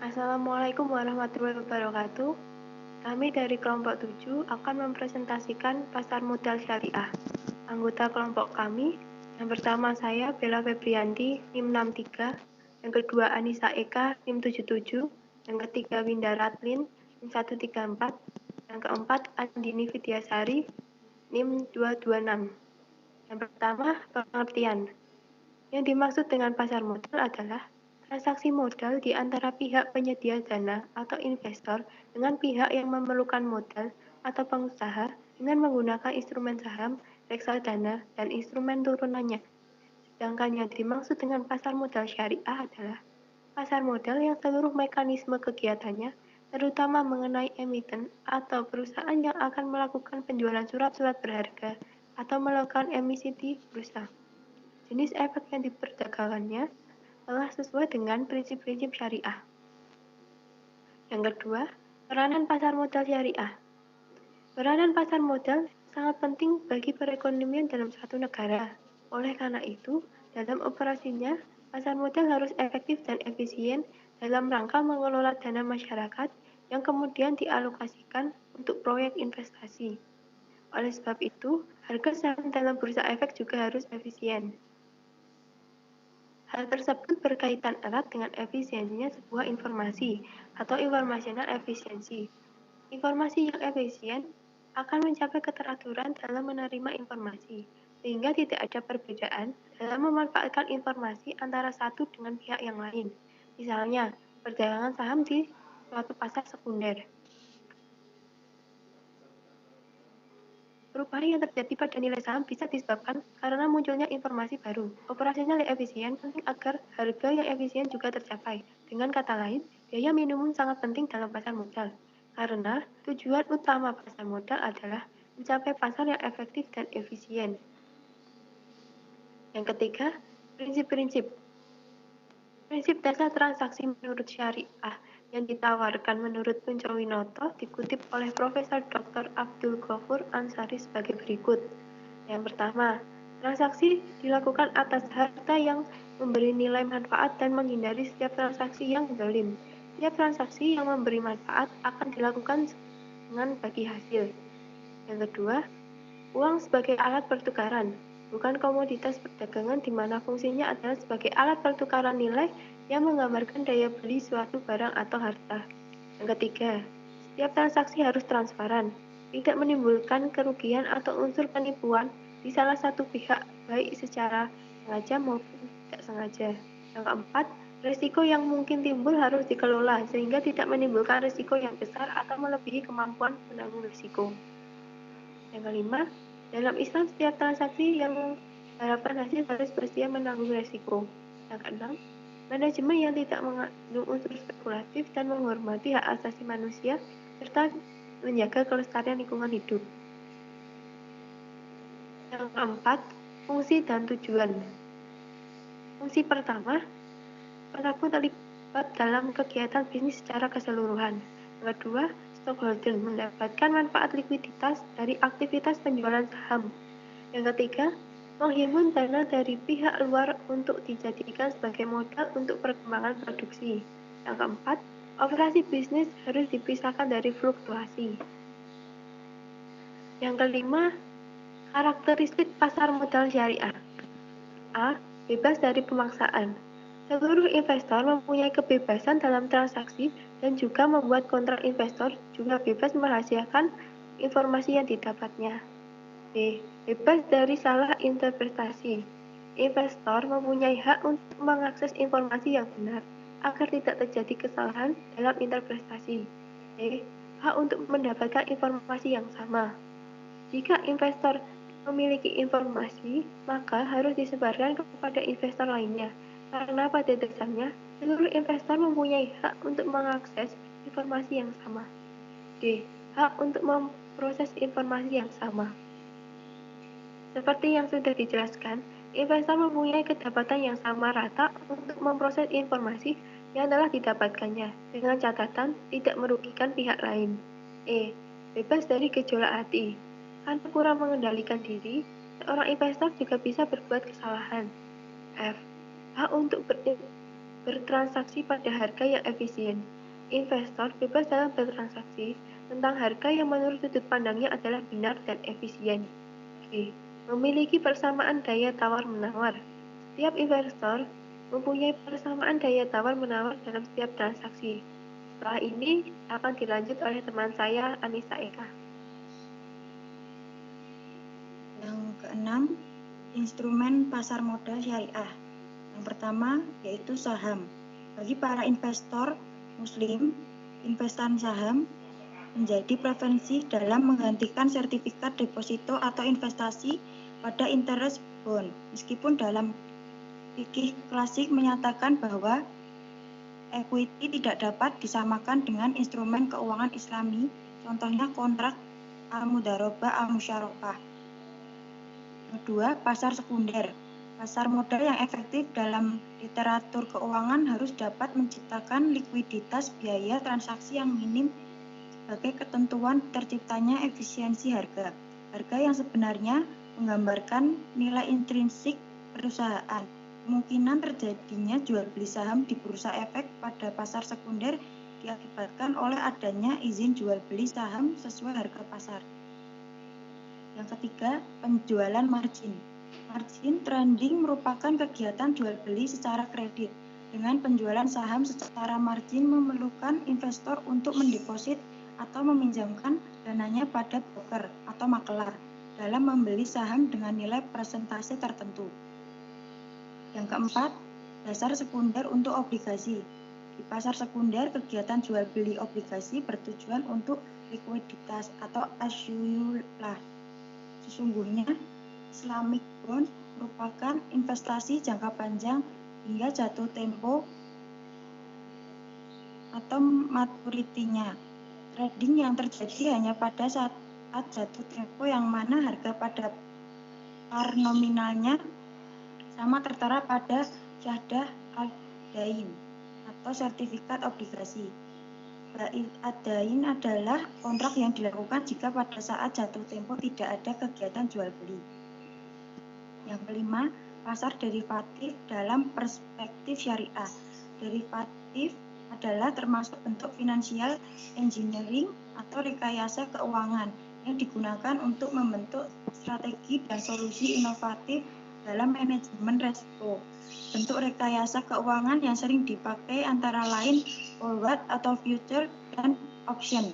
Assalamualaikum warahmatullahi wabarakatuh. Kami dari kelompok 7 akan mempresentasikan pasar modal syariah. Anggota kelompok kami, yang pertama saya Bella Febrianti, NIM 63, yang kedua Anissa Eka, NIM 77, yang ketiga Winda Ratlin, NIM 134, yang keempat Andini Vidyasari, NIM 226. Yang pertama, pengertian. Yang dimaksud dengan pasar modal adalah transaksi modal di antara pihak penyedia dana atau investor dengan pihak yang memerlukan modal atau pengusaha dengan menggunakan instrumen saham, reksadana, dan instrumen turunannya. Sedangkan yang dimaksud dengan pasar modal syariah adalah pasar modal yang seluruh mekanisme kegiatannya, terutama mengenai emiten atau perusahaan yang akan melakukan penjualan surat-surat berharga atau melakukan emisi di bursa. Jenis efek yang diperdagangkannya telah sesuai dengan prinsip-prinsip syariah. Yang kedua, peranan pasar modal syariah. Peranan pasar modal sangat penting bagi perekonomian dalam suatu negara. Oleh karena itu, dalam operasinya, pasar modal harus efektif dan efisien dalam rangka mengelola dana masyarakat yang kemudian dialokasikan untuk proyek investasi. Oleh sebab itu, harga saham dalam bursa efek juga harus efisien. Hal tersebut berkaitan erat dengan efisiensinya sebuah informasi atau informational efficiency. Informasi yang efisien akan mencapai keteraturan dalam menerima informasi, sehingga tidak ada perbedaan dalam memanfaatkan informasi antara satu dengan pihak yang lain. Misalnya, perdagangan saham di suatu pasar sekunder. Perubahan yang terjadi pada nilai saham bisa disebabkan karena munculnya informasi baru. Operasional yang efisien penting agar harga yang efisien juga tercapai. Dengan kata lain, biaya minimum sangat penting dalam pasar modal. Karena tujuan utama pasar modal adalah mencapai pasar yang efektif dan efisien. Yang ketiga, prinsip-prinsip. Prinsip dasar transaksi menurut syariah yang ditawarkan menurut Punco Winoto dikutip oleh Profesor Dr. Abdul Ghafur Ansari sebagai berikut. Yang pertama, transaksi dilakukan atas harta yang memberi nilai manfaat dan menghindari setiap transaksi yang zalim. Setiap transaksi yang memberi manfaat akan dilakukan dengan bagi hasil. Yang kedua, uang sebagai alat pertukaran, bukan komoditas perdagangan di mana fungsinya adalah sebagai alat pertukaran nilai yang menggambarkan daya beli suatu barang atau harta. Yang ketiga, setiap transaksi harus transparan, tidak menimbulkan kerugian atau unsur penipuan di salah satu pihak, baik secara sengaja maupun tidak sengaja. Yang keempat, risiko yang mungkin timbul harus dikelola sehingga tidak menimbulkan risiko yang besar atau melebihi kemampuan menanggung risiko. Yang kelima, dalam Islam setiap transaksi yang mengharapkan hasil harus bersedia menanggung risiko. Yang keenam, manajemen yang tidak mengandung unsur spekulatif dan menghormati hak asasi manusia serta menjaga kelestarian lingkungan hidup. Yang keempat, fungsi dan tujuan. Fungsi pertama, pelaku terlibat dalam kegiatan bisnis secara keseluruhan. Yang kedua, stockholder mendapatkan manfaat likuiditas dari aktivitas penjualan saham. Yang ketiga, menghimpun dana dari pihak luar untuk dijadikan sebagai modal untuk perkembangan produksi. Yang keempat, operasi bisnis harus dipisahkan dari fluktuasi. Yang kelima, karakteristik pasar modal syariah. A. Bebas dari pemaksaan. Seluruh investor mempunyai kebebasan dalam transaksi dan juga membuat kontrak investor juga bebas merahasiakan informasi yang didapatnya. B. Bebas dari salah interpretasi. Investor mempunyai hak untuk mengakses informasi yang benar agar tidak terjadi kesalahan dalam interpretasi. C. Hak untuk mendapatkan informasi yang sama. Jika investor memiliki informasi, maka harus disebarkan kepada investor lainnya. Karena pada dasarnya, seluruh investor mempunyai hak untuk mengakses informasi yang sama. D. Hak untuk memproses informasi yang sama. Seperti yang sudah dijelaskan, investor mempunyai kedapatan yang sama rata untuk memproses informasi yang telah didapatkannya, dengan catatan tidak merugikan pihak lain. E. Bebas dari gejolak hati. Karena kurang mengendalikan diri, seorang investor juga bisa berbuat kesalahan. F. Hak untuk bertransaksi pada harga yang efisien. Investor bebas dalam bertransaksi tentang harga yang menurut sudut pandangnya adalah benar dan efisien. G. Memiliki persamaan daya tawar-menawar. Setiap investor mempunyai persamaan daya tawar-menawar dalam setiap transaksi. Setelah ini akan dilanjut oleh teman saya, Anissa Eka. Yang keenam, instrumen pasar modal syariah. Yang pertama yaitu saham. Bagi para investor muslim, investasi saham menjadi preferensi dalam menggantikan sertifikat deposito atau investasi pada interest bond. Meskipun dalam fikih klasik menyatakan bahwa equity tidak dapat disamakan dengan instrumen keuangan Islami, contohnya kontrak al-mudarobah al-musyarakah. Kedua, pasar sekunder. Pasar modal yang efektif dalam literatur keuangan harus dapat menciptakan likuiditas biaya transaksi yang minim sebagai ketentuan terciptanya efisiensi harga. Harga yang sebenarnya menggambarkan nilai intrinsik perusahaan. Kemungkinan terjadinya jual beli saham di bursa efek pada pasar sekunder diakibatkan oleh adanya izin jual beli saham sesuai harga pasar. Yang ketiga, penjualan margin. Margin trading merupakan kegiatan jual beli secara kredit. Dengan penjualan saham secara margin memerlukan investor untuk mendeposit atau meminjamkan dananya pada broker atau makelar dalam membeli saham dengan nilai persentase tertentu. Yang keempat, dasar sekunder untuk obligasi. Di pasar sekunder, kegiatan jual beli obligasi bertujuan untuk likuiditas atau asyuyulah. Sesungguhnya, Islamic bond merupakan investasi jangka panjang hingga jatuh tempo atau maturitinya. Trading yang terjadi hanya pada saat jatuh tempo yang mana harga pada par nominalnya sama tertera pada syahdah al-dain atau sertifikat obligasi. Bait ad-dain adalah kontrak yang dilakukan jika pada saat jatuh tempo tidak ada kegiatan jual beli. Yang kelima, pasar derivatif dalam perspektif syariah. Derivatif adalah termasuk bentuk financial engineering atau rekayasa keuangan yang digunakan untuk membentuk strategi dan solusi inovatif dalam manajemen risiko. Bentuk rekayasa keuangan yang sering dipakai antara lain forward atau future dan option.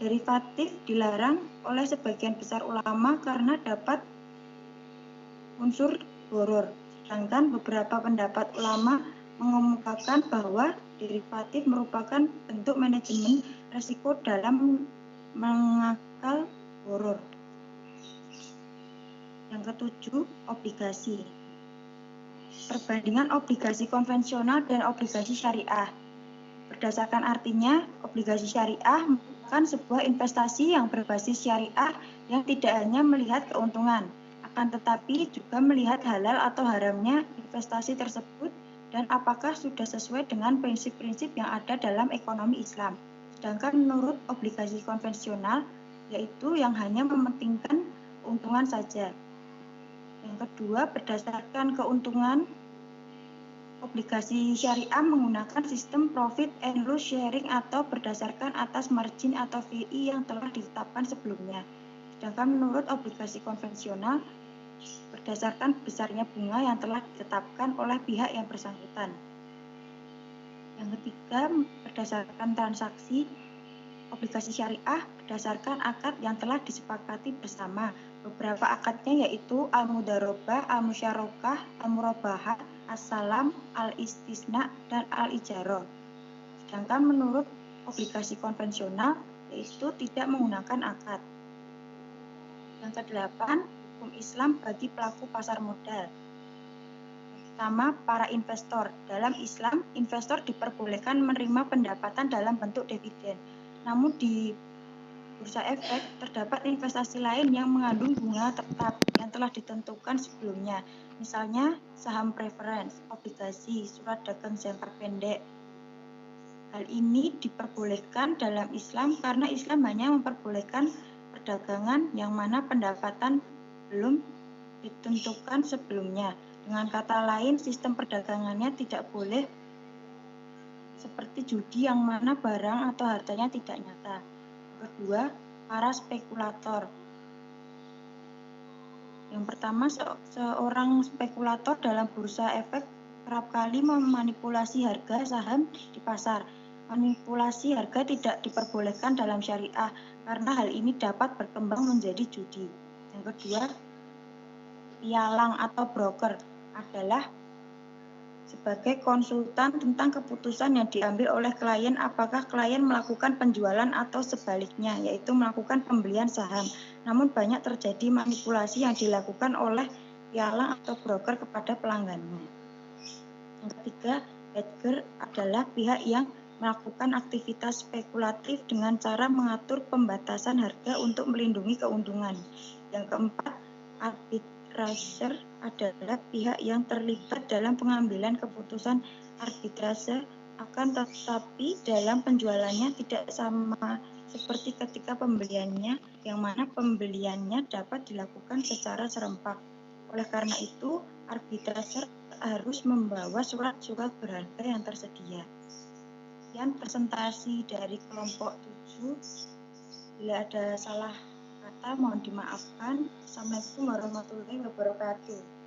Derivatif dilarang oleh sebagian besar ulama karena dapat unsur gharar. Sedangkan beberapa pendapat ulama mengemukakan bahwa derivatif merupakan bentuk manajemen risiko dalam mengakal gharar. Yang ketujuh, obligasi. Perbandingan obligasi konvensional dan obligasi syariah. Berdasarkan artinya, obligasi syariah merupakan sebuah investasi yang berbasis syariah yang tidak hanya melihat keuntungan, akan tetapi juga melihat halal atau haramnya investasi tersebut dan apakah sudah sesuai dengan prinsip-prinsip yang ada dalam ekonomi Islam. Sedangkan menurut obligasi konvensional, yaitu yang hanya mementingkan keuntungan saja. Yang kedua, berdasarkan keuntungan, obligasi syariah menggunakan sistem profit and loss sharing atau berdasarkan atas margin atau VI yang telah ditetapkan sebelumnya. Sedangkan menurut obligasi konvensional, berdasarkan besarnya bunga yang telah ditetapkan oleh pihak yang bersangkutan. Yang ketiga, berdasarkan transaksi, obligasi syariah berdasarkan akad yang telah disepakati bersama. Beberapa akadnya yaitu al-mudarobah, al-musyarakah, al-murabahah, as-salam, al-istisna, dan al-ijarah. Sedangkan menurut obligasi konvensional yaitu tidak menggunakan akad. Yang kedelapan, hukum Islam bagi pelaku pasar modal. Pertama, para investor. Dalam Islam, investor diperbolehkan menerima pendapatan dalam bentuk dividen. Namun di bursa efek terdapat investasi lain yang mengandung bunga tetap yang telah ditentukan sebelumnya. Misalnya saham preference, obligasi, surat dagang jangka pendek. Hal ini diperbolehkan dalam Islam karena Islam hanya memperbolehkan perdagangan yang mana pendapatan belum ditentukan sebelumnya. Dengan kata lain, sistem perdagangannya tidak boleh seperti judi yang mana barang atau hartanya tidak nyata. Kedua, para spekulator. Yang pertama, seorang spekulator dalam bursa efek kerap kali memanipulasi harga saham di pasar. Manipulasi harga tidak diperbolehkan dalam syariah karena hal ini dapat berkembang menjadi judi. Yang kedua, pialang atau broker adalah sebagai konsultan tentang keputusan yang diambil oleh klien apakah klien melakukan penjualan atau sebaliknya, yaitu melakukan pembelian saham. Namun banyak terjadi manipulasi yang dilakukan oleh pialang atau broker kepada pelanggannya. Yang ketiga, hedger adalah pihak yang melakukan aktivitas spekulatif dengan cara mengatur pembatasan harga untuk melindungi keuntungan. Yang keempat, arbitraser adalah pihak yang terlibat dalam pengambilan keputusan arbitrase, akan tetapi dalam penjualannya tidak sama seperti ketika pembeliannya, yang mana pembeliannya dapat dilakukan secara serempak. Oleh karena itu, arbitraser harus membawa surat-surat berharga yang tersedia. Sekian presentasi dari kelompok 7. Bila ada salah kata mohon dimaafkan. Assalamualaikum warahmatullahi wabarakatuh.